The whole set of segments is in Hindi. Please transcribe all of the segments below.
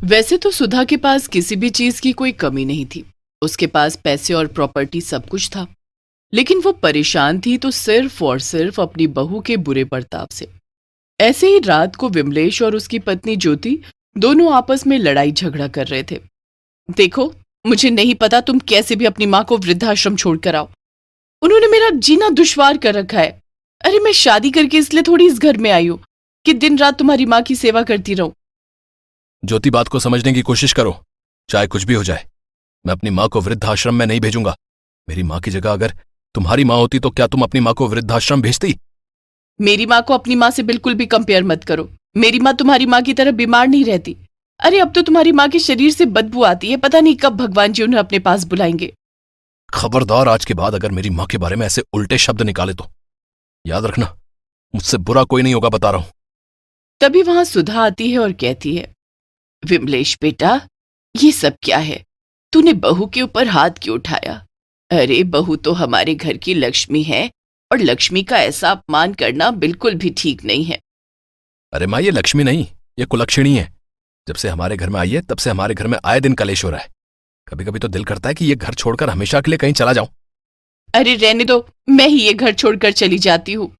वैसे तो सुधा के पास किसी भी चीज की कोई कमी नहीं थी। उसके पास पैसे और प्रॉपर्टी सब कुछ था। लेकिन वो परेशान थी तो सिर्फ और सिर्फ अपनी बहू के बुरे बर्ताव से। ऐसे ही रात को विमलेश और उसकी पत्नी ज्योति दोनों आपस में लड़ाई झगड़ा कर रहे थे। देखो, मुझे नहीं पता तुम कैसे भी अपनी माँ को वृद्धाश्रम छोड़कर आओ। उन्होंने मेरा जीना दुश्वार कर रखा है। अरे मैं शादी करके इसलिए थोड़ी इस घर में आई हूं कि दिन रात तुम्हारी माँ की सेवा करती रहूं। ज्योति, बात को समझने की कोशिश करो। चाहे कुछ भी हो जाए, मैं अपनी माँ को वृद्धाश्रम में नहीं भेजूंगा। मेरी माँ की जगह अगर तुम्हारी माँ होती तो क्या तुम अपनी माँ को वृद्धाश्रम भेजती? मेरी माँ को अपनी माँ से बिल्कुल भी कंपेयर मत करो। मेरी माँ तुम्हारी माँ की तरह बीमार नहीं रहती। अरे अब तो तुम्हारी माँ के शरीर से बदबू आती है। पता नहीं कब भगवान जी उन्हें अपने पास बुलाएंगे। खबरदार, आज के बाद अगर मेरी माँ के बारे में ऐसे उल्टे शब्द निकाले तो याद रखना, मुझसे बुरा कोई नहीं होगा, बता रहा हूं। तभी वहां सुधा आती है और कहती है, विमलेश बेटा, ये सब क्या है? तूने बहू के ऊपर हाथ क्यों उठाया? अरे बहू तो हमारे घर की लक्ष्मी है और लक्ष्मी का ऐसा अपमान करना बिल्कुल भी ठीक नहीं है। अरे माँ, ये लक्ष्मी नहीं, ये कुलक्षणी है। जब से हमारे घर में आई है तब से हमारे घर में आए दिन कलेश हो रहा है। कभी कभी तो दिल करता है कि ये घर छोड़कर हमेशा के लिए कहीं चला जाऊं। अरे रहने दो, मैं ही ये घर छोड़कर चली जाती हूँ।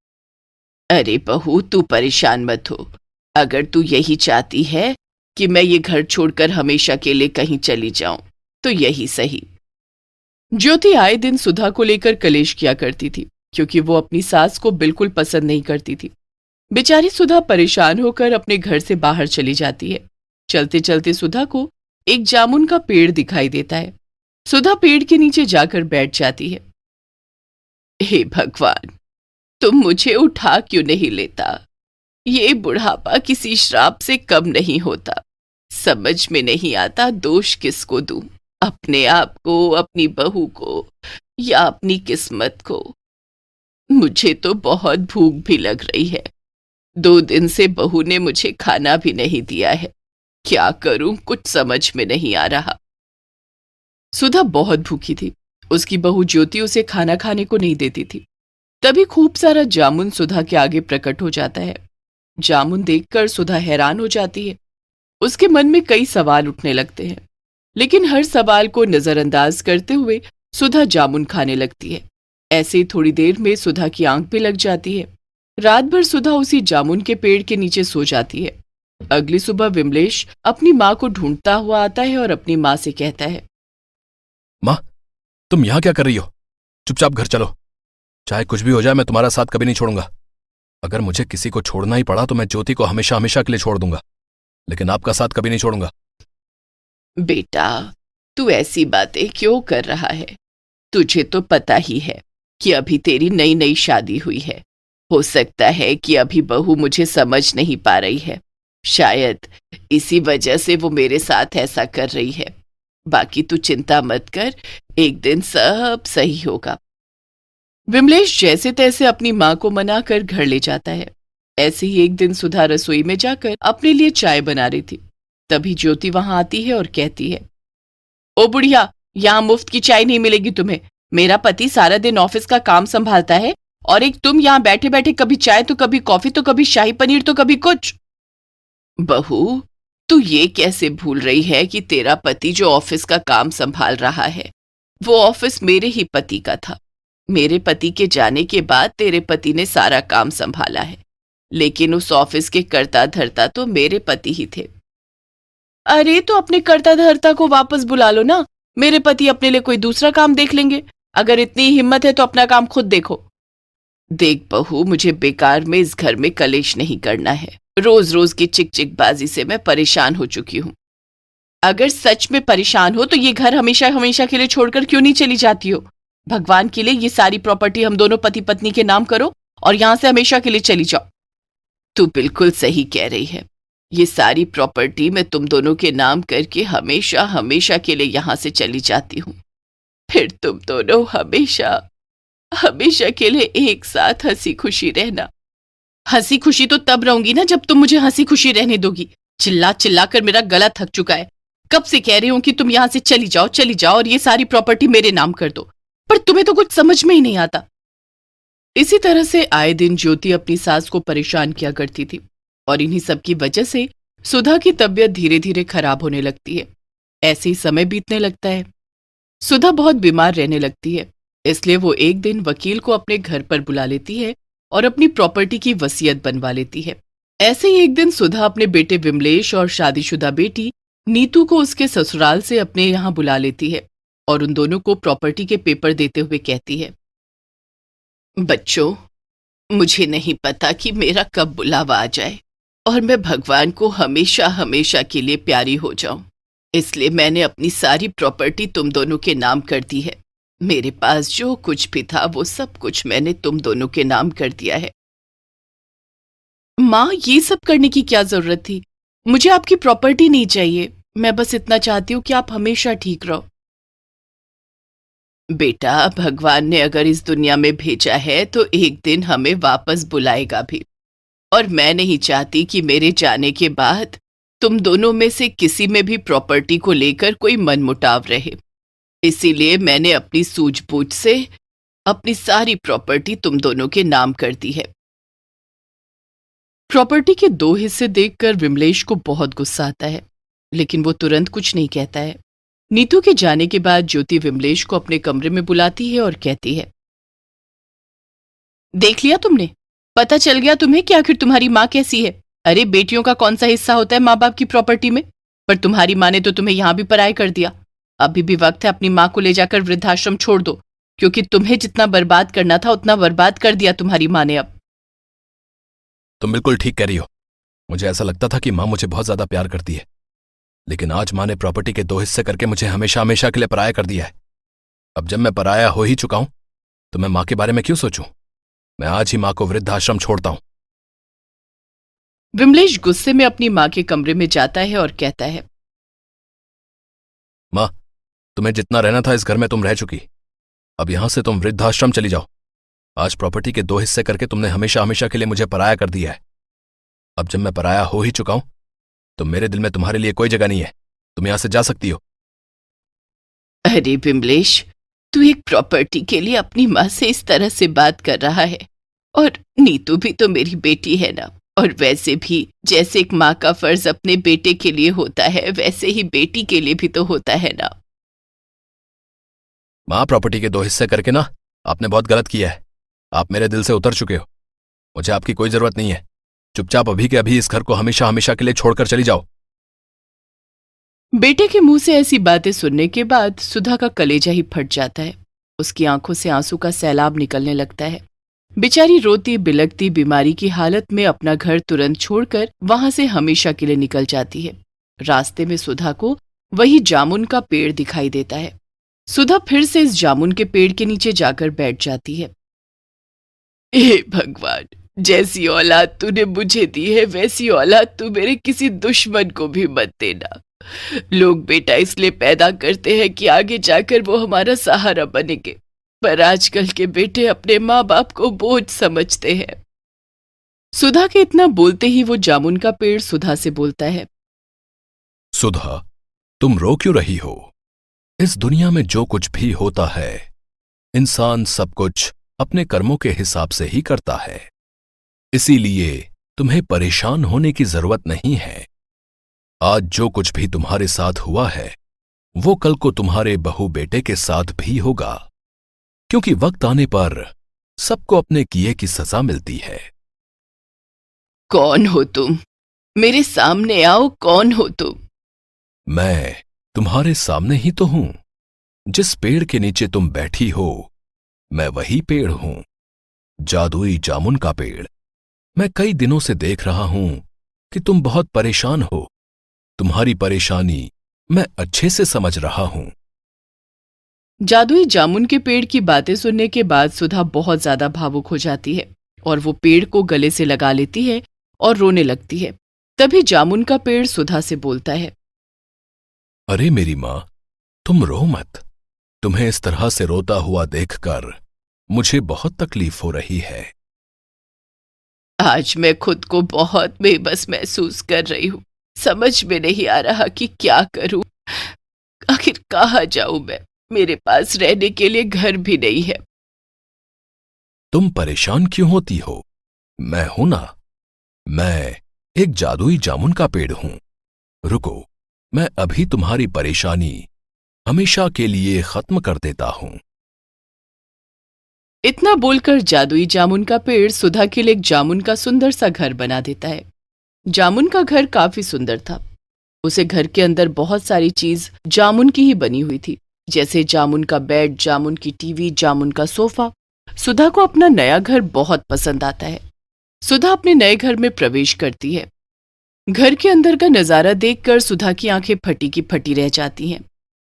अरे बहू, तू परेशान मत हो। अगर तू यही चाहती है कि मैं ये घर छोड़कर हमेशा के लिए कहीं चली जाऊं तो यही सही। ज्योति आए दिन सुधा को लेकर कलेश किया करती थी क्योंकि वो अपनी सास को बिल्कुल पसंद नहीं करती थी। बेचारी सुधा परेशान होकर अपने घर से बाहर चली जाती है। चलते चलते सुधा को एक जामुन का पेड़ दिखाई देता है। सुधा पेड़ के नीचे जाकर बैठ जाती है। हे भगवान, तुम मुझे उठा क्यों नहीं लेता? ये बुढ़ापा किसी श्राप से कम नहीं होता। समझ में नहीं आता दोष किसको दूं, अपने आप को, अपनी बहू को या अपनी किस्मत को। मुझे तो बहुत भूख भी लग रही है। 2 दिन से बहू ने मुझे खाना भी नहीं दिया है। क्या करूं, कुछ समझ में नहीं आ रहा। सुधा बहुत भूखी थी। उसकी बहू ज्योति उसे खाना खाने को नहीं देती थी। तभी खूब सारा जामुन सुधा के आगे प्रकट हो जाता है। जामुन देखकर सुधा हैरान हो जाती है। उसके मन में कई सवाल उठने लगते हैं, लेकिन हर सवाल को नजरअंदाज करते हुए सुधा जामुन खाने लगती है। ऐसे ही थोड़ी देर में सुधा की आंख भी लग जाती है। रात भर सुधा उसी जामुन के पेड़ के नीचे सो जाती है। अगली सुबह विमलेश अपनी माँ को ढूंढता हुआ आता है और अपनी माँ से कहता है, माँ, तुम यहां क्या कर रही हो? चुपचाप घर चलो। चाहे कुछ भी हो जाए, मैं तुम्हारा साथ कभी नहीं छोड़ूंगा। अगर मुझे किसी को छोड़ना ही पड़ा तो मैं ज्योति को हमेशा हमेशा के लिए छोड़ दूंगा, लेकिन आपका साथ कभी नहीं छोड़ूंगा। बेटा, तू ऐसी बातें क्यों कर रहा है? तुझे तो पता ही है कि अभी तेरी नई नई शादी हुई है। हो सकता है कि अभी बहू मुझे समझ नहीं पा रही है। शायद इसी वजह से वो मेरे साथ ऐसा कर रही है। बाकी तू चिंता मत कर, एक दिन सब सही होगा। विमलेश जैसे तैसे अपनी माँ को मनाकर घर ले जाता है। ऐसे ही एक दिन सुधा रसोई में जाकर अपने लिए चाय बना रही थी। तभी ज्योति वहां आती है और कहती है, ओ बुढ़िया, यहाँ मुफ्त की चाय नहीं मिलेगी तुम्हें। मेरा पति सारा दिन ऑफिस का काम संभालता है और एक तुम यहाँ बैठे बैठे कभी चाय तो कभी कॉफी तो कभी शाही पनीर तो कभी कुछ। बहू, तू ये कैसे भूल रही है कि तेरा पति जो ऑफिस का काम संभाल रहा है वो ऑफिस मेरे ही पति का था। मेरे पति के जाने के बाद तेरे पति ने सारा काम संभाला है, लेकिन उस ऑफिस के कर्ता धर्ता तो मेरे पति ही थे। अरे तो अपने कर्ता धर्ता को वापस बुला लो ना। मेरे पति अपने लिए कोई दूसरा काम देख लेंगे। अगर इतनी हिम्मत है तो अपना काम खुद देखो। देख बहू, मुझे बेकार में इस घर में कलेश नहीं करना है। रोज रोज की चिक चिक बाजी से मैं परेशान हो चुकी हूँ। अगर सच में परेशान हो तो ये घर हमेशा हमेशा के लिए छोड़कर क्यों नहीं चली जाती हो? भगवान के लिए ये सारी प्रॉपर्टी हम दोनों पति पत्नी के नाम करो और यहां से हमेशा के लिए चली जाओ। तू बिल्कुल सही कह रही है। ये सारी प्रॉपर्टी मैं तुम दोनों के नाम करके हमेशा हमेशा के लिए यहां से चली जाती हूँ। फिर तुम दोनों हमेशा हमेशा के लिए एक साथ हंसी खुशी रहना। हंसी खुशी तो तब रहूंगी ना जब तुम मुझे हंसी खुशी रहने दोगी। चिल्ला चिल्ला कर मेरा गला थक चुका है। कब से कह रही हूं कि तुम यहां से चली जाओ और ये सारी प्रॉपर्टी मेरे नाम कर दो, पर तुम्हें तो कुछ समझ में ही नहीं आता। इसी तरह से आए दिन ज्योति अपनी सास को परेशान किया करती थी और इन्हीं सब की वजह से सुधा की तबीयत धीरे धीरे खराब होने लगती है। ऐसे ही समय बीतने लगता है। सुधा बहुत बीमार रहने लगती है, इसलिए वो एक दिन वकील को अपने घर पर बुला लेती है और अपनी प्रॉपर्टी की वसीयत बनवा लेती है। ऐसे ही एक दिन सुधा अपने बेटे विमलेश और शादीशुदा बेटी नीतू को उसके ससुराल से अपने यहाँ बुला लेती है और उन दोनों को प्रॉपर्टी के पेपर देते हुए कहती है, बच्चों, मुझे नहीं पता कि मेरा कब बुलावा आ जाए और मैं भगवान को हमेशा हमेशा के लिए प्यारी हो जाऊं। इसलिए मैंने अपनी सारी प्रॉपर्टी तुम दोनों के नाम कर दी है। मेरे पास जो कुछ भी था वो सब कुछ मैंने तुम दोनों के नाम कर दिया है। माँ, ये सब करने की क्या जरूरत थी? मुझे आपकी प्रॉपर्टी नहीं चाहिए। मैं बस इतना चाहती हूँ कि आप हमेशा ठीक रहो। बेटा, भगवान ने अगर इस दुनिया में भेजा है तो एक दिन हमें वापस बुलाएगा भी, और मैं नहीं चाहती कि मेरे जाने के बाद तुम दोनों में से किसी में भी प्रॉपर्टी को लेकर कोई मनमुटाव रहे। इसीलिए मैंने अपनी सूझबूझ से अपनी सारी प्रॉपर्टी तुम दोनों के नाम कर दी है। प्रॉपर्टी के 2 हिस्से देखकर विमलेश को बहुत गुस्सा आता है, लेकिन वो तुरंत कुछ नहीं कहता है। नीतू के जाने के बाद ज्योति विमलेश को अपने कमरे में बुलाती है और कहती है, देख लिया तुमने? पता चल गया तुम्हें कि आखिर तुम्हारी माँ कैसी है? अरे, बेटियों का कौन सा हिस्सा होता है माँ बाप की प्रॉपर्टी में? पर तुम्हारी माँ ने तो तुम्हें यहां भी पराया कर दिया। अभी भी वक्त है, अपनी माँ को ले जाकर वृद्धाश्रम छोड़ दो, क्योंकि तुम्हें जितना बर्बाद करना था उतना बर्बाद कर दिया तुम्हारी माँ ने अब। तुम बिल्कुल ठीक कह रही हो। मुझे ऐसा लगता था कि माँ मुझे बहुत ज्यादा प्यार करती है, लेकिन आज माँ ने प्रॉपर्टी के 2 हिस्से करके मुझे हमेशा हमेशा के लिए पराया कर दिया है। अब जब मैं पराया हो ही चुका हूं तो मैं माँ के बारे में क्यों सोचूं? मैं आज ही माँ को वृद्धाश्रम छोड़ता हूं। विमलेश गुस्से में अपनी माँ के कमरे में जाता है और कहता है, माँ, तुम्हें जितना रहना था इस घर में तुम रह चुकी। अब यहां से तुम वृद्धाश्रम चली जाओ। आज प्रॉपर्टी के 2 हिस्से करके तुमने हमेशा हमेशा के लिए मुझे पराया कर दिया है। अब जब मैं पराया हो ही चुका हूं तो मेरे दिल में तुम्हारे लिए कोई जगह नहीं है। तुम यहां से जा सकती हो। अरे विमलेश, तू एक प्रॉपर्टी के लिए अपनी माँ से इस तरह से बात कर रहा है, और नीतू भी तो मेरी बेटी है ना। और वैसे भी जैसे एक माँ का फर्ज अपने बेटे के लिए होता है, वैसे ही बेटी के लिए भी तो होता है ना। माँ, प्रॉपर्टी के 2 हिस्से करके ना आपने बहुत गलत किया है। आप मेरे दिल से उतर चुके हो। मुझे आपकी कोई जरूरत नहीं है। चुपचाप अभी के अभी इस घर को हमेशा हमेशा के लिए छोड़कर चली जाओ। बेटे के मुंह से ऐसी बातें सुनने के बाद सुधा का कलेजा ही फट जाता है। उसकी आंखों से आंसू का सैलाब निकलने लगता है। बेचारी रोती बिलखती बीमारी की हालत में अपना घर तुरंत छोड़कर वहां से हमेशा के लिए निकल जाती है। रास्ते में सुधा को वही जामुन का पेड़ दिखाई देता है। सुधा फिर से इस जामुन के पेड़ के नीचे जाकर बैठ जाती है। हे भगवान, जैसी औलाद तूने मुझे दी है वैसी औलाद तू मेरे किसी दुश्मन को भी मत देना। लोग बेटा इसलिए पैदा करते हैं कि आगे जाकर वो हमारा सहारा बनेंगे, पर आजकल के बेटे अपने माँ बाप को बोझ समझते हैं। सुधा के इतना बोलते ही वो जामुन का पेड़ सुधा से बोलता है, सुधा, तुम रो क्यों रही हो? इस दुनिया में जो कुछ भी होता है, इंसान सब कुछ अपने कर्मों के हिसाब से ही करता है। इसीलिए तुम्हें परेशान होने की जरूरत नहीं है। आज जो कुछ भी तुम्हारे साथ हुआ है वो कल को तुम्हारे बहू बेटे के साथ भी होगा, क्योंकि वक्त आने पर सबको अपने किए की सजा मिलती है। कौन हो तुम? मेरे सामने आओ, कौन हो तुम? मैं तुम्हारे सामने ही तो हूं। जिस पेड़ के नीचे तुम बैठी हो मैं वही पेड़ हूं, जादुई जामुन का पेड़। मैं कई दिनों से देख रहा हूं कि तुम बहुत परेशान हो। तुम्हारी परेशानी मैं अच्छे से समझ रहा हूं। जादुई जामुन के पेड़ की बातें सुनने के बाद सुधा बहुत ज्यादा भावुक हो जाती है और वो पेड़ को गले से लगा लेती है और रोने लगती है। तभी जामुन का पेड़ सुधा से बोलता है, अरे मेरी मां, तुम रो मत। तुम्हें इस तरह से रोता हुआ देखकर मुझे बहुत तकलीफ हो रही है। आज मैं खुद को बहुत बेबस महसूस कर रही हूँ। समझ में नहीं आ रहा कि क्या करूं। आखिर कहाँ जाऊं मैं? मेरे पास रहने के लिए घर भी नहीं है। तुम परेशान क्यों होती हो? मैं हूं ना। मैं एक जादुई जामुन का पेड़ हूं। रुको, मैं अभी तुम्हारी परेशानी हमेशा के लिए खत्म कर देता हूं। इतना बोलकर जादुई जामुन का पेड़ सुधा के लिए एक जामुन का सुंदर सा घर बना देता है। जामुन का घर काफी सुंदर था। उसे घर के अंदर बहुत सारी चीज जामुन की ही बनी हुई थी, जैसे जामुन का बेड, जामुन की टीवी, जामुन का सोफा। सुधा को अपना नया घर बहुत पसंद आता है। सुधा अपने नए घर में प्रवेश करती है। घर के अंदर का नजारा देखकर सुधा की आंखें फटी की फटी रह जाती हैं।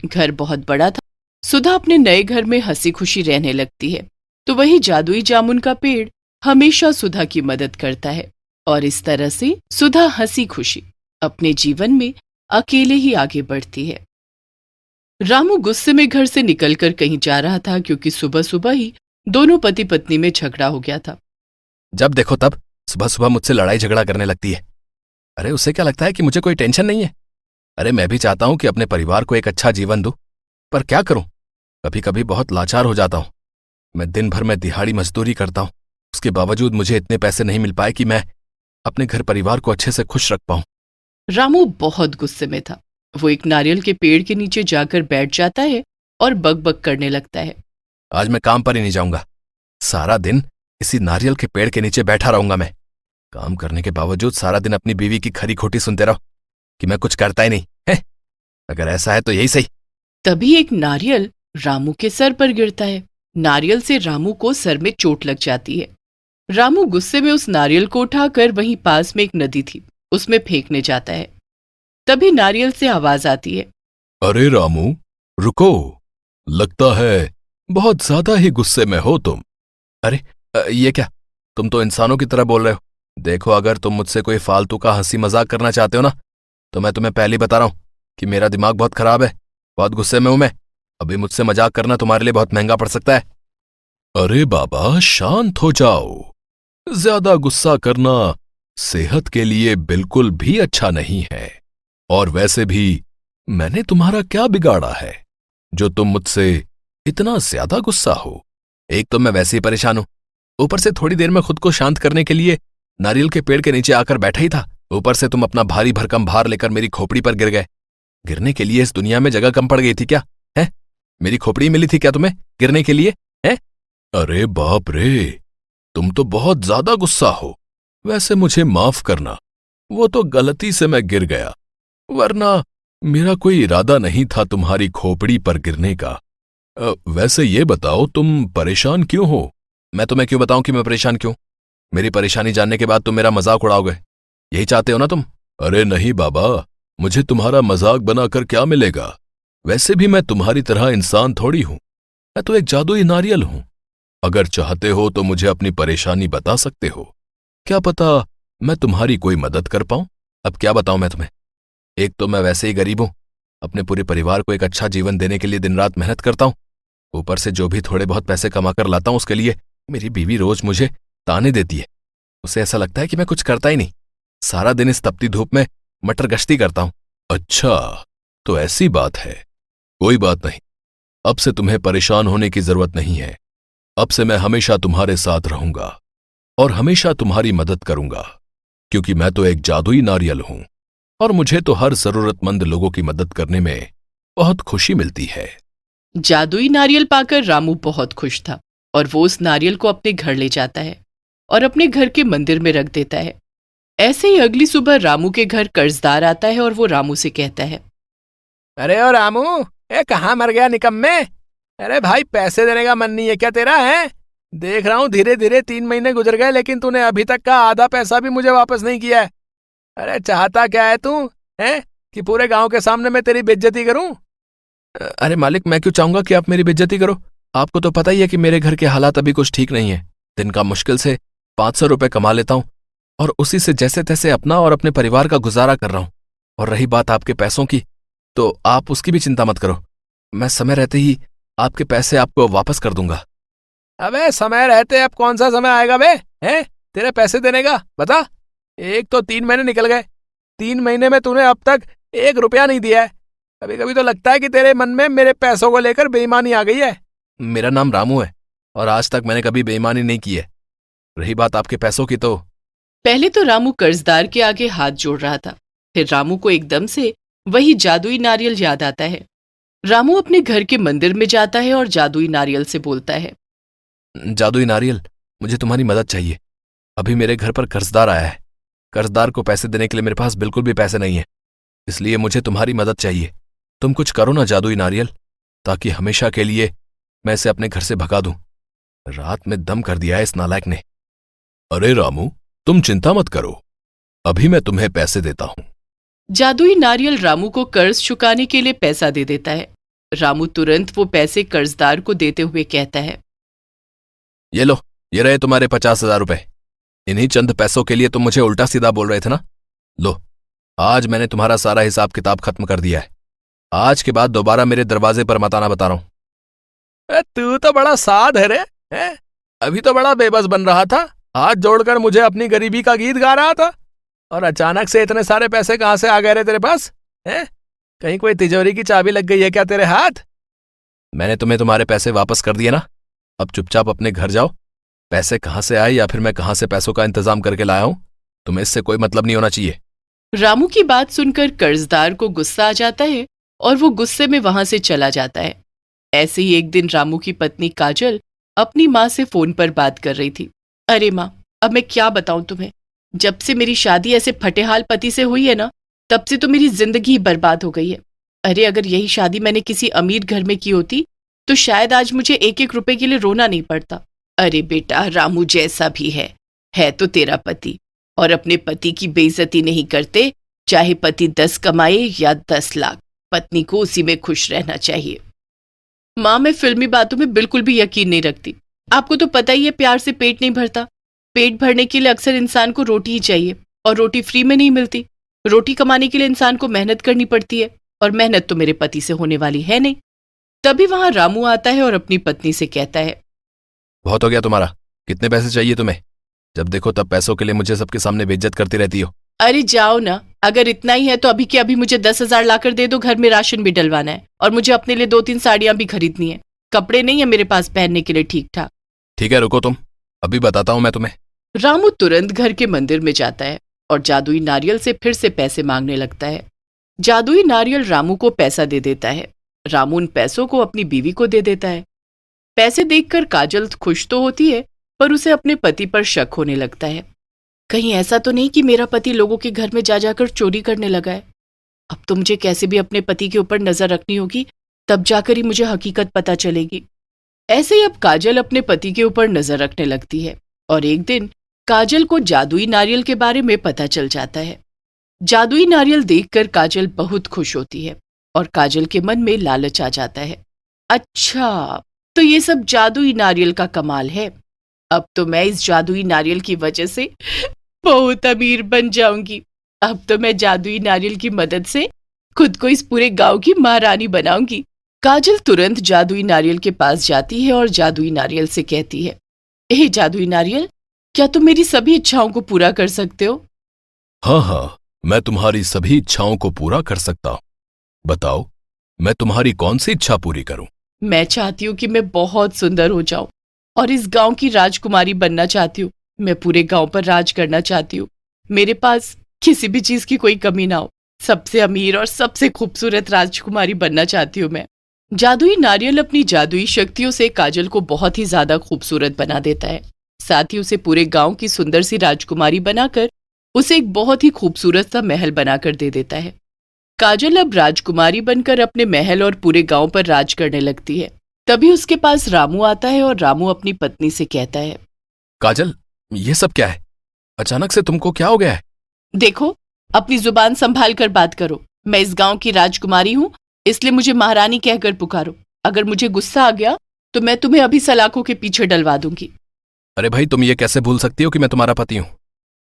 घर बहुत बड़ा था। सुधा अपने नए घर में हंसी खुशी रहने लगती है, तो वही जादुई जामुन का पेड़ हमेशा सुधा की मदद करता है और इस तरह से सुधा हंसी खुशी अपने जीवन में अकेले ही आगे बढ़ती है। रामू गुस्से में घर से निकलकर कहीं जा रहा था, क्योंकि सुबह सुबह ही दोनों पति पत्नी में झगड़ा हो गया था। जब देखो तब सुबह सुबह मुझसे लड़ाई झगड़ा करने लगती है। अरे उसे क्या लगता है कि मुझे कोई टेंशन नहीं है? अरे मैं भी चाहता हूं कि अपने परिवार को एक अच्छा जीवन दूं, पर क्या करूं, कभी कभी बहुत लाचार हो जाता हूं। मैं दिन भर में दिहाड़ी मजदूरी करता हूं, उसके बावजूद मुझे इतने पैसे नहीं मिल पाए कि मैं अपने घर परिवार को अच्छे से खुश रख पाऊं। रामू बहुत गुस्से में था। वो एक नारियल के पेड़ के नीचे जाकर बैठ जाता है और बकबक करने लगता है। आज मैं काम पर ही नहीं जाऊंगा। सारा दिन इसी नारियल के पेड़ के नीचे बैठा रहूंगा। मैं काम करने के बावजूद सारा दिन अपनी बीवी की खरी खोटी सुनते रहो कि मैं कुछ करता ही नहीं है। अगर ऐसा है तो यही सही। तभी एक नारियल रामू के सर पर गिरता है। नारियल से रामू को सर में चोट लग जाती है। रामू गुस्से में उस नारियल को उठाकर वहीं पास में एक नदी थी, उसमें फेंकने जाता है। तभी नारियल से आवाज आती है, अरे रामू, रुको, लगता है बहुत ज्यादा ही गुस्से में हो तुम। अरे ये क्या, तुम तो इंसानों की तरह बोल रहे हो। देखो, अगर तुम मुझसे कोई फालतू का हंसी मजाक करना चाहते हो ना, तो मैं तुम्हें पहले ही बता रहा हूं कि मेरा दिमाग बहुत खराब है, बहुत गुस्से में हूं मैं। अभी मुझसे मजाक करना तुम्हारे लिए बहुत महंगा पड़ सकता है। अरे बाबा, शांत हो जाओ। ज्यादा गुस्सा करना सेहत के लिए बिल्कुल भी अच्छा नहीं है। और वैसे भी मैंने तुम्हारा क्या बिगाड़ा है जो तुम मुझसे इतना ज्यादा गुस्सा हो? एक तो मैं वैसे ही परेशान हूं, ऊपर से थोड़ी देर में खुद को शांत करने के लिए नारियल के पेड़ के नीचे आकर बैठा ही था। ऊपर से तुम अपना भारी भरकम भार लेकर मेरी खोपड़ी पर गिर गए। गिरने के लिए इस दुनिया में जगह कम पड़ गई थी क्या? है, मेरी खोपड़ी मिली थी क्या तुम्हें गिरने के लिए? है? अरे बाप रे, तुम तो बहुत ज्यादा गुस्सा हो। वैसे मुझे माफ करना, वो तो गलती से मैं गिर गया, वरना मेरा कोई इरादा नहीं था तुम्हारी खोपड़ी पर गिरने का। वैसे ये बताओ, तुम परेशान क्यों हो? मैं तुम्हें क्यों बताऊं कि मैं परेशान क्यों? मेरी परेशानी जानने के बाद तुम मेरा मजाक उड़ाओगे, यही चाहते हो ना तुम? अरे नहीं बाबा, मुझे तुम्हारा मजाक बनाकर क्या मिलेगा? वैसे भी मैं तुम्हारी तरह इंसान थोड़ी हूं, मैं तो एक जादुई नारियल हूं। अगर चाहते हो तो मुझे अपनी परेशानी बता सकते हो, क्या पता मैं तुम्हारी कोई मदद कर पाऊं। अब क्या बताऊं मैं तुम्हें? एक तो मैं वैसे ही गरीब हूं, अपने पूरे परिवार को एक अच्छा जीवन देने के लिए दिन रात मेहनत करता हूं। ऊपर से जो भी थोड़े बहुत पैसे कमाकर लाता हूं, उसके लिए मेरी बीवी रोज मुझे ताने देती है। उसे ऐसा लगता है कि मैं कुछ करता ही नहीं, सारा दिन इस तपती धूप में मटर गश्ती करता हूं। अच्छा, तो ऐसी बात है। कोई बात नहीं, अब से तुम्हें परेशान होने की जरूरत नहीं है। अब से मैं हमेशा तुम्हारे साथ रहूंगा और हमेशा तुम्हारी मदद करूंगा, क्योंकि मैं तो एक जादुई नारियल हूं और मुझे तो हर जरूरतमंद लोगों की मदद करने में बहुत खुशी मिलती है। जादुई नारियल पाकर रामू बहुत खुश था और वो उस नारियल को अपने घर ले जाता है और अपने घर के मंदिर में रख देता है। ऐसे ही अगली सुबह रामू के घर कर्जदार आता है और वो रामू से कहता है, अरे ओ रामू, कहाँ मर गया निकम्मे? अरे भाई, पैसे देने का मन नहीं है क्या तेरा? है, देख रहा हूँ धीरे धीरे 3 महीने गुजर गए, लेकिन तूने अभी तक का आधा पैसा भी मुझे वापस नहीं किया है। अरे चाहता क्या है तू? है कि पूरे गांव के सामने मैं तेरी बेइज्जती करूं? अरे मालिक, मैं क्यों चाहूंगा कि आप मेरी बेइज्जती करो? आपको तो पता ही है कि मेरे घर के हालात अभी कुछ ठीक नहीं है। दिन का मुश्किल से 500 रुपए कमा लेता हूं और उसी से जैसे तैसे अपना और अपने परिवार का गुजारा कर रहा हूं। और रही बात आपके पैसों की, तो आप उसकी भी चिंता मत करो, मैं समय रहते ही आपके पैसे आपको वापस कर दूंगा। अबे समय रहते अब कौन सा समय आएगा बे? हैं तेरे पैसे देने का? बता। एक तो 3 महीने निकल गए, 3 महीने में तूने अब तक 1 रुपया नहीं दिया है। कभी कभी तो लगता है कि तेरे मन में मेरे पैसों को लेकर बेईमानी आ गई है। मेरा नाम रामू है और आज तक मैंने कभी बेईमानी नहीं की है। रही बात आपके पैसों की, तो पहले तो रामू कर्जदार के आगे हाथ जोड़ रहा था, फिर रामू को एकदम से वही जादुई नारियल याद आता है। रामू अपने घर के मंदिर में जाता है और जादुई नारियल से बोलता है, जादुई नारियल, मुझे तुम्हारी मदद चाहिए। अभी मेरे घर पर कर्जदार आया है। कर्जदार को पैसे देने के लिए मेरे पास बिल्कुल भी पैसे नहीं है, इसलिए मुझे तुम्हारी मदद चाहिए। तुम कुछ करो ना जादुई नारियल, ताकि हमेशा के लिए मैं इसे अपने घर से भगा दूं। रात में दम कर दिया है इस नालायक ने। अरे रामू, तुम चिंता मत करो, अभी मैं तुम्हें पैसे देता हूं। जादुई नारियल रामू को कर्ज चुकाने के लिए पैसा दे देता है। रामू तुरंत वो पैसे कर्जदार को देते हुए कहता है, ये लो, ये रहे तुम्हारे 50,000 रुपए। इन्हीं चंद पैसों के लिए तुम मुझे उल्टा सीधा बोल रहे थे ना। लो, आज मैंने तुम्हारा सारा हिसाब किताब खत्म कर दिया है। आज के बाद दोबारा मेरे दरवाजे पर मत आना, बता रहा हूं। तू तो बड़ा साध है रे, हैं? अभी तो बड़ा बेबस बन रहा था, हाथ जोड़कर मुझे अपनी गरीबी का गीत गा रहा था, और अचानक से इतने सारे पैसे कहां से आ गए रे तेरे पास? हैं? कहीं कोई तिजोरी की चाबी लग गई है क्या तेरे हाथ? मैंने तुम्हें तुम्हारे पैसे वापस कर दिए ना, अब चुपचाप अपने घर जाओ। पैसे कहां से आए या फिर मैं कहां से पैसों का इंतजाम करके लाया हूं, तुम्हें इससे कोई मतलब नहीं होना चाहिए। रामू की बात सुनकर कर्जदार को गुस्सा आ जाता है और वो गुस्से में वहां से चला जाता है। ऐसे ही एक दिन रामू की पत्नी काजल अपनी माँ से फोन पर बात कर रही थी। अरे माँ, अब मैं क्या बताऊं तुम्हें, जब से मेरी शादी ऐसे फटेहाल पति से हुई है ना, तब से तो मेरी जिंदगी ही बर्बाद हो गई है। अरे अगर यही शादी मैंने किसी अमीर घर में की होती तो शायद आज मुझे एक एक रुपए के लिए रोना नहीं पड़ता। अरे बेटा, रामू जैसा भी है तो तेरा पति, और अपने पति की बेइज्जती नहीं करते, चाहे पति 10 कमाए या 10 लाख, पत्नी को उसी में खुश रहना चाहिए। माँ, मैं फिल्मी बातों में बिल्कुल भी यकीन नहीं रखती। आपको तो पता ही है, प्यार से पेट नहीं भरता। पेट भरने के लिए अक्सर इंसान को रोटी ही चाहिए, और रोटी फ्री में नहीं मिलती। रोटी कमाने के लिए इंसान को मेहनत करनी पड़ती है, और मेहनत तो मेरे पति से होने वाली है नहीं। तभी वहां रामू आता है और अपनी पत्नी से कहता है, बहुत हो गया तुम्हारा, कितने पैसे चाहिए तुम्हें? जब देखो तब पैसों के लिए मुझे सबके सामने बेइज्जत करती रहती हो। अरे जाओ ना, अगर इतना ही है तो अभी के अभी मुझे 10,000 लाकर दे दो। घर में राशन भी डलवाना है, और मुझे अपने लिए 2-3 साड़ियां भी खरीदनी है। कपड़े नहीं है मेरे पास पहनने के लिए ठीक ठाक। ठीक है, रुको तुम, अभी बताता हूं मैं तुम्हें। रामू तुरंत घर के मंदिर में जाता है और जादुई नारियल से फिर से पैसे मांगने लगता है। जादुई नारियल रामू को पैसा दे देता है। रामू उन पैसों को अपनी बीवी को दे देता है। पैसे देखकर काजल खुश तो होती है, पर उसे अपने पति पर शक होने लगता है। कहीं ऐसा तो नहीं कि मेरा पति लोगों के घर में जा जाकर चोरी करने लगा है। अब तो मुझे कैसे भी अपने पति के ऊपर नजर रखनी होगी, तब जाकर ही मुझे हकीकत पता चलेगी। ऐसे ही अब काजल अपने पति के ऊपर नजर रखने लगती है, और एक दिन काजल को जादुई नारियल के बारे में पता चल जाता है। जादुई नारियल देखकर काजल बहुत खुश होती है, और काजल के मन में लालच आ जाता है। अच्छा, तो ये सब जादुई नारियल का कमाल है। अब तो मैं इस जादुई नारियल की वजह से बहुत अमीर बन जाऊंगी। अब तो मैं जादुई नारियल की मदद से खुद को इस पूरे गांव की महारानी बनाऊंगी। काजल तुरंत जादुई नारियल के पास जाती है और जादुई नारियल से कहती है, हे जादुई नारियल, क्या तुम मेरी सभी इच्छाओं को पूरा कर सकते हो? हाँ, मैं तुम्हारी सभी इच्छाओं को पूरा कर सकता हूँ। बताओ, मैं तुम्हारी कौन सी इच्छा पूरी करूं? मैं चाहती हूँ कि मैं बहुत सुंदर हो जाऊं और इस गांव की राजकुमारी बनना चाहती हूँ। मैं पूरे गांव पर राज करना चाहती हूँ। मेरे पास किसी भी चीज की कोई कमी ना हो। सबसे अमीर और सबसे खूबसूरत राजकुमारी बनना चाहती हूँ मैं। जादुई नारियल अपनी जादुई शक्तियों से काजल को बहुत ही ज्यादा खूबसूरत बना देता है। साथ ही उसे पूरे गांव की सुंदर सी राजकुमारी बनाकर उसे एक बहुत ही खूबसूरत सा महल बनाकर दे देता है। काजल अब राजकुमारी बनकर अपने महल और पूरे गांव पर राज करने लगती है। तभी उसके पास रामू आता है और रामू अपनी पत्नी से कहता है, काजल, ये सब क्या है? अचानक से तुमको क्या हो गया है? देखो, अपनी जुबान संभाल कर बात करो। मैं इस गांव की राजकुमारी हूँ, इसलिए मुझे महारानी कहकर पुकारो। अगर मुझे गुस्सा आ गया तो मैं तुम्हें अभी सलाखों के पीछे डलवा दूंगी। अरे भाई, तुम ये कैसे भूल सकती हो कि मैं तुम्हारा पति हूं?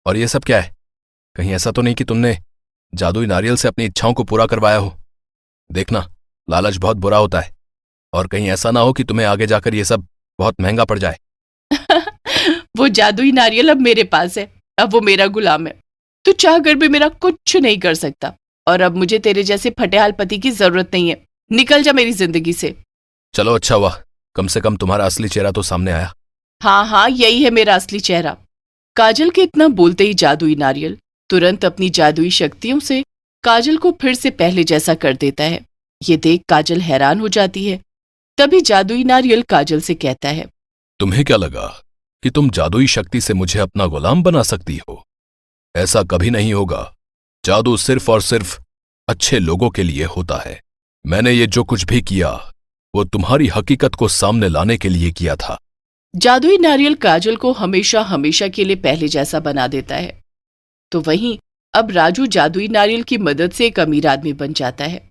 और ये सब क्या है? कहीं ऐसा तो नहीं कि तुमने जादुई नारियल से अपनी इच्छाओं को पूरा करवाया हो? देखना, लालच बहुत बुरा होता है, और कहीं ऐसा ना हो कि तुम्हें आगे जाकर ये सब बहुत महंगा पड़ जाए। वो जादुई नारियल अब मेरे पास है, अब वो मेरा गुलाम है। तू चाहकर भी मेरा कुछ नहीं कर सकता, और अब मुझे तेरे जैसे फटेहाल पति की जरूरत नहीं है। निकल जा मेरी जिंदगी से। चलो, अच्छा हुआ, कम से कम तुम्हारा असली चेहरा तो सामने आया। हाँ, यही है मेरा असली चेहरा। काजल के इतना बोलते ही जादुई नारियल तुरंत अपनी जादुई शक्तियों से काजल को फिर से पहले जैसा कर देता है। ये देख काजल हैरान हो जाती है। तभी जादुई नारियल काजल से कहता है, तुम्हें क्या लगा कि तुम जादुई शक्ति से मुझे अपना गुलाम बना सकती हो? ऐसा कभी नहीं होगा। जादू सिर्फ और सिर्फ अच्छे लोगों के लिए होता है। मैंने ये जो कुछ भी किया वो तुम्हारी हकीकत को सामने लाने के लिए किया था। जादुई नारियल काजल को हमेशा हमेशा के लिए पहले जैसा बना देता है। तो वहीं अब राजू जादुई नारियल की मदद से एक अमीर आदमी बन जाता है।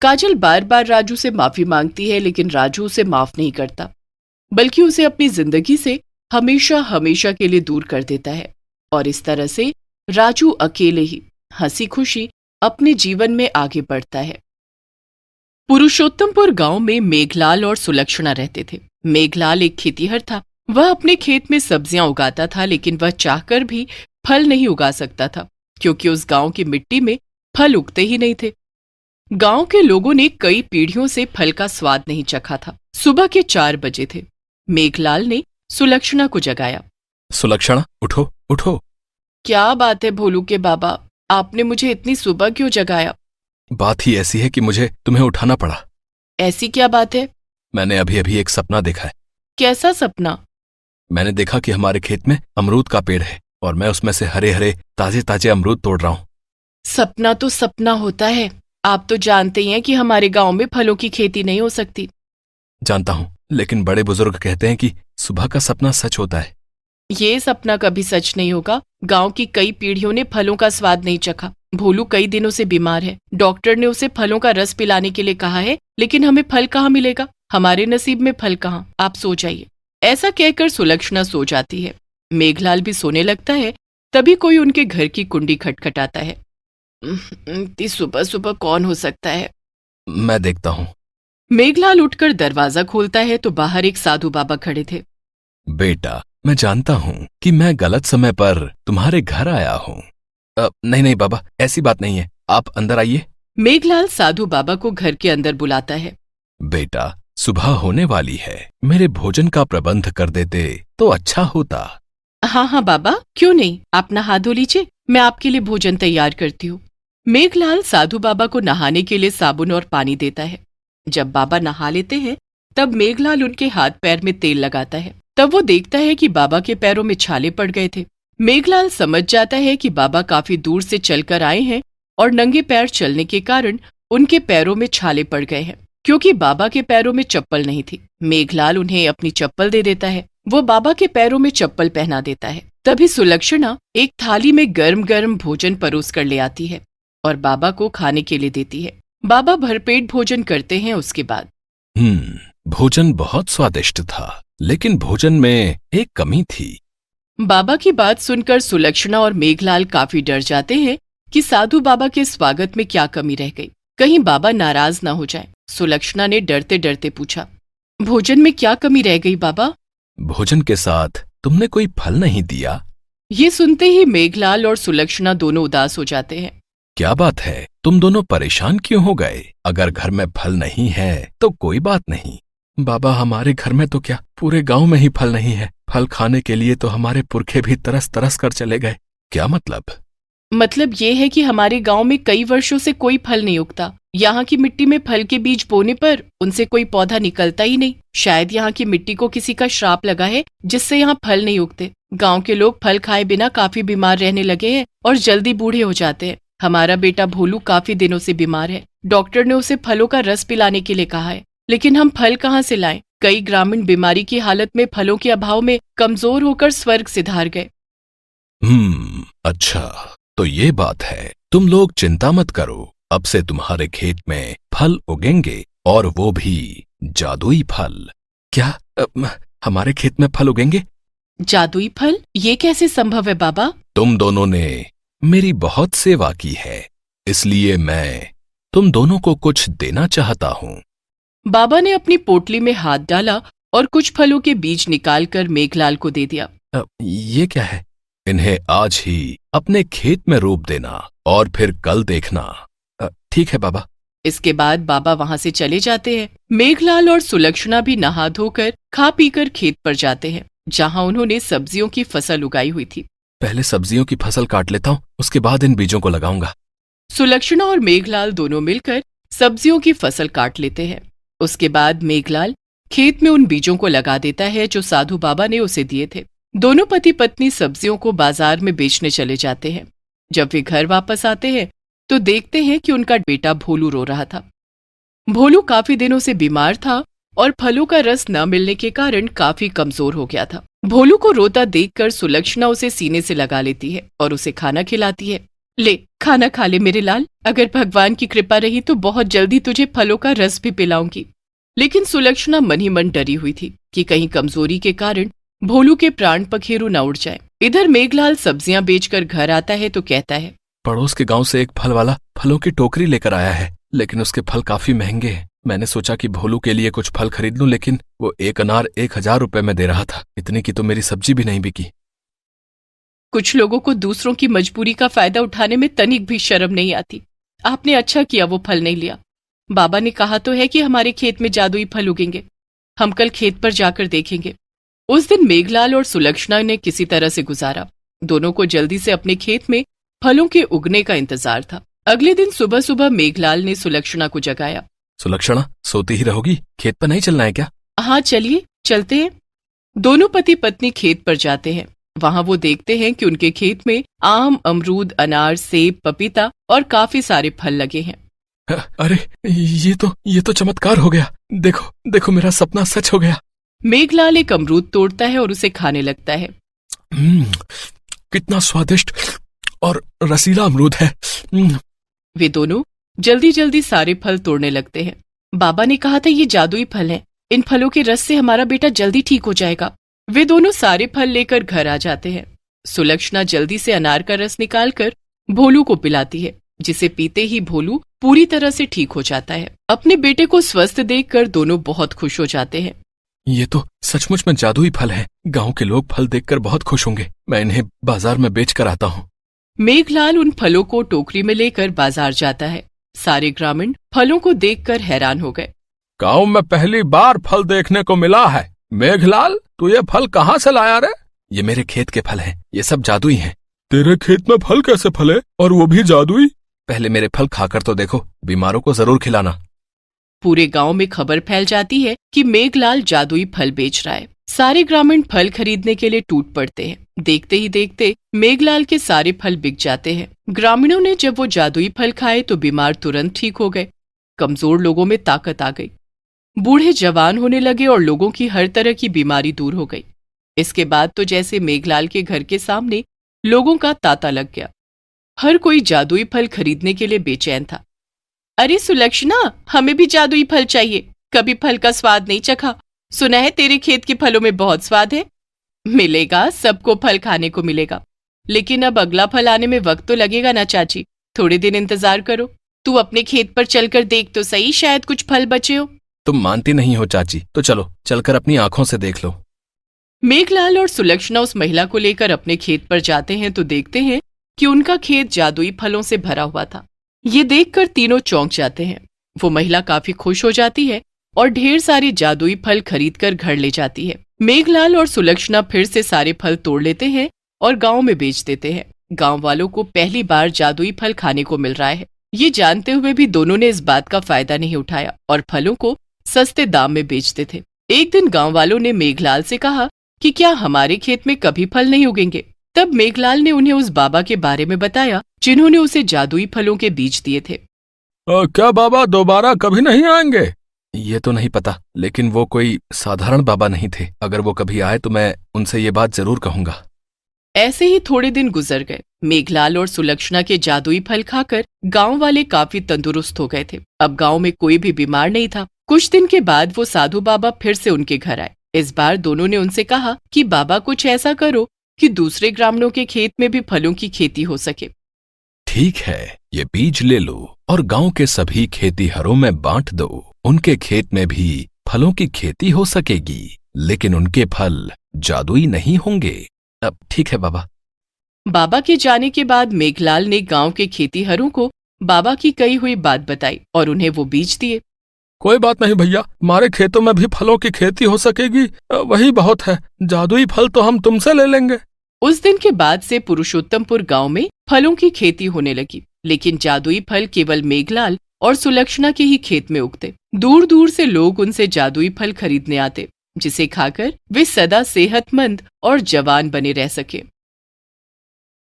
काजल बार बार राजू से माफी मांगती है, लेकिन राजू उसे माफ नहीं करता, बल्कि उसे अपनी जिंदगी से हमेशा हमेशा के लिए दूर कर देता है। और इस तरह से राजू अकेले ही हंसी खुशी अपने जीवन में आगे बढ़ता है। पुरुषोत्तमपुर गांव में मेघलाल और सुलक्षणा रहते थे। मेघलाल एक खेतीहर था। वह अपने खेत में सब्जियां उगाता था, लेकिन वह चाहकर भी फल नहीं उगा सकता था, क्योंकि उस गांव की मिट्टी में फल उगते ही नहीं थे। गांव के लोगों ने कई पीढ़ियों से फल का स्वाद नहीं चखा था। सुबह के 4 बजे थे। मेघलाल ने सुलक्षणा को जगाया। सुलक्षणा, उठो उठो। क्या बात है भोलू के बाबा, आपने मुझे इतनी सुबह क्यों जगाया? बात ही ऐसी है कि मुझे तुम्हें उठाना पड़ा। ऐसी क्या बात है? मैंने अभी अभी एक सपना देखा है। कैसा सपना? मैंने देखा कि हमारे खेत में अमरूद का पेड़ है और मैं उसमें से हरे हरे ताजे ताजे अमरूद तोड़ रहा हूं। सपना तो सपना होता है। आप तो जानते ही हैं कि हमारे गांव में फलों की खेती नहीं हो सकती। जानता हूं, लेकिन बड़े बुजुर्ग कहते हैं कि सुबह का सपना सच होता है। ये सपना कभी सच नहीं होगा। गांव की कई पीढ़ियों ने फलों का स्वाद नहीं चखा। भोलू कई दिनों से बीमार है। डॉक्टर ने उसे फलों का रस पिलाने के लिए कहा है, लेकिन हमें फल कहाँ मिलेगा? हमारे नसीब में फल कहाँ? आप सो जाइए। ऐसा कहकर सुलक्षणा सो जाती है। मेघलाल भी सोने लगता है। तभी कोई उनके घर की कुंडी खटखटाता है। इतनी सुबह सुबह कौन हो सकता है? मैं देखता हूं। मेघलाल उठकर दरवाजा खोलता है तो बाहर एक साधु बाबा खड़े थे। बेटा, मैं जानता हूं कि मैं गलत समय पर तुम्हारे घर आया हूं। नहीं नहीं बाबा, ऐसी बात नहीं है, आप अंदर आइए। मेघलाल साधु बाबा को घर के अंदर बुलाता है। बेटा, सुबह होने वाली है, मेरे भोजन का प्रबंध कर देते तो अच्छा होता। हाँ हाँ बाबा, क्यों नहीं, आप नहा धो लीजिए, मैं आपके लिए भोजन तैयार करती हूँ। मेघलाल साधु बाबा को नहाने के लिए साबुन और पानी देता है। जब बाबा नहा लेते हैं तब मेघलाल उनके हाथ पैर में तेल लगाता है। तब वो देखता है कि बाबा के पैरों में छाले पड़ गए थे। मेघलाल समझ जाता है कि बाबा काफी दूर से चलकर आए हैं और नंगे पैर चलने के कारण उनके पैरों में छाले पड़ गए हैं, क्योंकि बाबा के पैरों में चप्पल नहीं थी। मेघलाल उन्हें अपनी चप्पल दे देता है। वो बाबा के पैरों में चप्पल पहना देता है। तभी सुलक्षणा एक थाली में गर्म गर्म भोजन परोस कर ले आती है और बाबा को खाने के लिए देती है। बाबा भरपेट भोजन करते हैं। उसके बाद भोजन बहुत स्वादिष्ट था, लेकिन भोजन में एक कमी थी। बाबा की बात सुनकर सुलक्षणा और मेघलाल काफी डर जाते हैं कि साधु बाबा के स्वागत में क्या कमी रह गई, कहीं बाबा नाराज ना हो जाए। सुलक्षणा ने डरते डरते पूछा, भोजन में क्या कमी रह गई बाबा? भोजन के साथ तुमने कोई फल नहीं दिया। ये सुनते ही मेघलाल और सुलक्षणा दोनों उदास हो जाते हैं। क्या बात है, तुम दोनों परेशान क्यों हो गए? अगर घर में फल नहीं है तो कोई बात नहीं। बाबा, हमारे घर में तो क्या, पूरे गांव में ही फल नहीं है। फल खाने के लिए तो हमारे पुरखे भी तरस तरस कर चले गए। क्या मतलब? मतलब ये है कि हमारे गांव में कई वर्षों से कोई फल नहीं उगता। यहाँ की मिट्टी में फल के बीज बोने पर उनसे कोई पौधा निकलता ही नहीं। शायद यहाँ की मिट्टी को किसी का श्राप लगा है, जिससे यहाँ फल नहीं उगते। गांव के लोग फल खाए बिना काफी बीमार रहने लगे हैं और जल्दी बूढ़े हो जाते हैं। हमारा बेटा भोलू काफी दिनों से बीमार है। डॉक्टर ने उसे फलों का रस पिलाने के लिए कहा है, लेकिन हम फल कहाँ से लाएं? कई ग्रामीण बीमारी की हालत में फलों के अभाव में कमजोर होकर स्वर्ग सिधार गए। अच्छा, तो ये बात है। तुम लोग चिंता मत करो, अब से तुम्हारे खेत में फल उगेंगे, और वो भी जादुई फल। क्या हमारे खेत में फल उगेंगे? जादुई फल? ये कैसे संभव है बाबा? तुम दोनों ने मेरी बहुत सेवा की है, इसलिए मैं तुम दोनों को कुछ देना चाहता हूँ। बाबा ने अपनी पोटली में हाथ डाला और कुछ फलों के बीज निकालकर मेघलाल को दे दिया। ये क्या है? इन्हें आज ही अपने खेत में रोप देना और फिर कल देखना। ठीक है बाबा। इसके बाद बाबा वहां से चले जाते हैं। मेघलाल और सुलक्षणा भी नहा धोकर खा पीकर खेत पर जाते हैं। जहां उन्होंने सब्जियों की फसल उगाई हुई थी। पहले सब्जियों की फसल काट लेता हूँ, उसके बाद इन बीजों को लगाऊंगा। सुलक्षणा और मेघलाल दोनों मिलकर सब्जियों की फसल काट लेते हैं। उसके बाद मेघलाल खेत में उन बीजों को लगा देता है जो साधु बाबा ने उसे दिए थे। दोनों पति पत्नी सब्जियों को बाजार में बेचने चले जाते हैं। जब वे घर वापस आते हैं तो देखते हैं कि उनका बेटा भोलू रो रहा था। भोलू काफी दिनों से बीमार था और फलों का रस न मिलने के कारण काफी कमजोर हो गया था। भोलू को रोता देखकर सुलक्षणा उसे सीने से लगा लेती है और उसे खाना खिलाती है। ले, खाना खा ले मेरे लाल, अगर भगवान की कृपा रही तो बहुत जल्दी तुझे फलों का रस भी पिलाऊंगी। लेकिन सुलक्षणा मन ही मन डरी हुई थी कि कहीं कमजोरी के कारण भोलू के प्राण पखेरु न उड़ जाए। इधर मेघलाल सब्जियां बेचकर घर आता है तो कहता है, पड़ोस के गांव से एक फल वाला फलों की टोकरी लेकर आया है, लेकिन उसके फल काफी महंगे हैं। मैंने सोचा कि भोलू के लिए कुछ फल खरीद लूं, लेकिन वो एक अनार 1000 रुपए में दे रहा था। इतनी की तो मेरी सब्जी भी नहीं बिकी। कुछ लोगों को दूसरों की मजबूरी का फायदा उठाने में तनिक भी शर्म नहीं आती। आपने अच्छा किया वो फल नहीं लिया। बाबा ने कहा तो है कि हमारे खेत में जादुई फल उगेंगे। हम कल खेत पर जाकर देखेंगे। उस दिन मेघलाल और सुलक्षणा ने किसी तरह से गुजारा। दोनों को जल्दी से अपने खेत में फलों के उगने का इंतजार था। अगले दिन सुबह सुबह मेघलाल ने सुलक्षणा को जगाया। सुलक्षणा, सोती ही रहोगी? खेत पर नहीं चलना है क्या? हाँ चलिए, चलते हैं। दोनों पति पत्नी खेत पर जाते हैं। वहां वो देखते हैं कि उनके खेत में आम, अमरूद, अनार, सेब, पपीता और काफी सारे फल लगे हैं। अरे ये तो चमत्कार हो गया। देखो देखो, मेरा सपना सच हो गया। मेघलाल एक अमरूद तोड़ता है और उसे खाने लगता है। कितना स्वादिष्ट और रसीला अमरूद है। वे दोनों जल्दी जल्दी सारे फल तोड़ने लगते हैं। बाबा ने कहा था ये जादुई फल हैं। इन फलों के रस से हमारा बेटा जल्दी ठीक हो जाएगा। वे दोनों सारे फल लेकर घर आ जाते हैं। सुलक्षणा जल्दी से अनार का रस निकालकर भोलू को पिलाती है, जिसे पीते ही भोलू पूरी तरह से ठीक हो जाता है। अपने बेटे को स्वस्थ देखकर दोनों बहुत खुश हो जाते हैं। ये तो सचमुच में जादुई फल है। गांव के लोग फल देखकर बहुत खुश होंगे। मैं इन्हें बाजार में बेच कर आता हूँ। मेघलाल उन फलों को टोकरी में लेकर बाजार जाता है। सारे ग्रामीण फलों को देखकर हैरान हो गए। गांव में पहली बार फल देखने को मिला है। मेघलाल, तू ये फल कहाँ से लाया रे? ये मेरे खेत के फल हैं। ये सब जादुई हैं। तेरे खेत में फल कैसे फले और वो भी जादुई? पहले मेरे फल खाकर तो देखो। बीमारों को जरूर खिलाना। पूरे गांव में खबर फैल जाती है कि मेघलाल जादुई फल बेच रहा है। सारे ग्रामीण फल खरीदने के लिए टूट पड़ते हैं। देखते ही देखते मेघलाल के सारे फल बिक जाते हैं। ग्रामीणों ने जब वो जादुई फल खाए तो बीमार तुरंत ठीक हो गए। कमजोर लोगों में ताकत आ गई। बूढ़े जवान होने लगे और लोगों की हर तरह की बीमारी दूर हो गई। इसके बाद तो जैसे मेघलाल के घर के सामने लोगों का तांता लग गया। हर कोई जादुई फल खरीदने के लिए बेचैन था। अरे सुलक्षणा, हमें भी जादुई फल चाहिए। कभी फल का स्वाद नहीं चखा। सुना है तेरे खेत के फलों में बहुत स्वाद है। मिलेगा, सबको फल खाने को मिलेगा, लेकिन अब अगला फल आने में वक्त तो लगेगा ना चाची। थोड़े दिन इंतजार करो। तू अपने खेत पर चलकर देख तो सही, शायद कुछ फल बचे हो। तुम मानती नहीं हो चाची, तो चलो चलकर अपनी आंखों से देख लो। मेघलाल और सुलक्षणा उस महिला को लेकर अपने खेत पर जाते हैं तो देखते हैं कि उनका खेत जादुई फलों से भरा हुआ था। ये देखकर तीनों चौंक जाते हैं। वो महिला काफी खुश हो जाती है और ढेर सारे जादुई फल खरीदकर घर ले जाती है। मेघलाल और सुलक्षणा फिर से सारे फल तोड़ लेते हैं और गांव में बेच देते हैं। गांव वालों को पहली बार जादुई फल खाने को मिल रहा है। ये जानते हुए भी दोनों ने इस बात का फायदा नहीं उठाया और फलों को सस्ते दाम में बेचते थे। एक दिन गांव वालों ने मेघलाल से कहा कि क्या हमारे खेत में कभी फल नहीं उगेंगे। तब मेघलाल ने उन्हें उस बाबा के बारे में बताया जिन्होंने उसे जादुई फलों के बीज दिए थे। क्या बाबा दोबारा कभी नहीं आएंगे? ये तो नहीं पता, लेकिन वो कोई साधारण बाबा नहीं थे। अगर वो कभी आए तो मैं उनसे ये बात जरूर कहूंगा। ऐसे ही थोड़े दिन गुजर गए। मेघलाल और सुलक्षणा के जादुई फल खाकर गांव वाले काफी तंदुरुस्त हो गए थे। अब गांव में कोई भी बीमार नहीं था। कुछ दिन के बाद वो साधु बाबा फिर से उनके घर आए। इस बार दोनों ने उनसे कहा कि बाबा कुछ ऐसा करो कि दूसरे ग्रामीणों के खेत में भी फलों की खेती हो सके। ठीक है, ये बीज ले लो और गांव के सभी खेतीहरों में बांट दो। उनके खेत में भी फलों की खेती हो सकेगी, लेकिन उनके फल जादुई नहीं होंगे। अब ठीक है बाबा। बाबा के जाने के बाद मेघलाल ने गांव के खेतीहरों को बाबा की कही हुई बात बताई और उन्हें वो बीज दिए। कोई बात नहीं भैया, हमारे खेतों में भी फलों की खेती हो सकेगी, वही बहुत है। जादुई फल तो हम तुमसे ले लेंगे। उस दिन के बाद से पुरुषोत्तमपुर गांव में फलों की खेती होने लगी, लेकिन जादुई फल केवल मेघलाल और सुलक्षणा के ही खेत में उगते। दूर दूर से लोग उनसे जादुई फल खरीदने आते, जिसे खाकर वे सदा सेहतमंद और जवान बने रह सके।